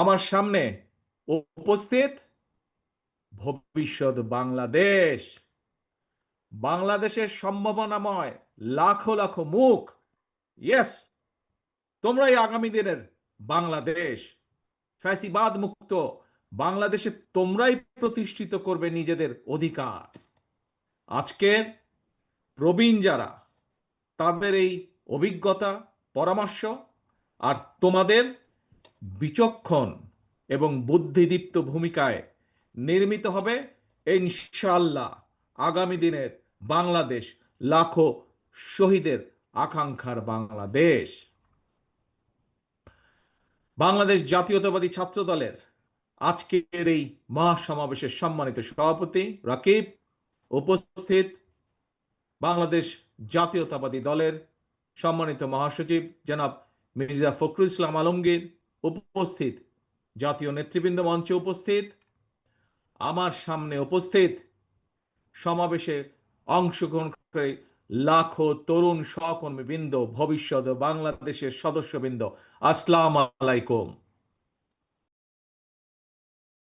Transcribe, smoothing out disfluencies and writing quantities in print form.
আমার সামনে উপস্থিত ভবিষ্যৎ বাংলাদেশ, বাংলাদেশের সম্ভাবনাময় লাখো লাখো মুখ। ইয়েস, তোমরাই আগামী দিনের বাংলাদেশ, ফ্যাসিবাদ মুক্ত বাংলাদেশে তোমরাই প্রতিষ্ঠিত করবে নিজেদের অধিকার। আজকের প্রবীণ যারা, তাদের এই অভিজ্ঞতা, পরামর্শ আর তোমাদের বিচক্ষণ এবং বুদ্ধিদীপ্ত ভূমিকায় নির্মিত হবে ইনশাআল্লাহ আগামী দিনের বাংলাদেশ, লাখো শহীদের আকাঙ্ক্ষার বাংলাদেশ। বাংলাদেশ জাতীয়তাবাদী ছাত্র দলের আজকের এই মহাসমাবেশের সম্মানিত সভাপতি রাকিব, উপস্থিত বাংলাদেশ জাতীয়তাবাদী দলের সম্মানিত মহাসচিব জনাব মির্জা ফখরুল ইসলাম আলমগীর, উপস্থিত জাতীয় নেতৃবৃন্দ, মঞ্চে উপস্থিত, আমার সামনে উপস্থিত সমাবেশে অংশগ্রহণকারী লাখো তরুণ সহকর্মীবৃন্দ, ভবিষ্যৎ বাংলাদেশের সদস্যবৃন্দ, আসসালামু আলাইকুম।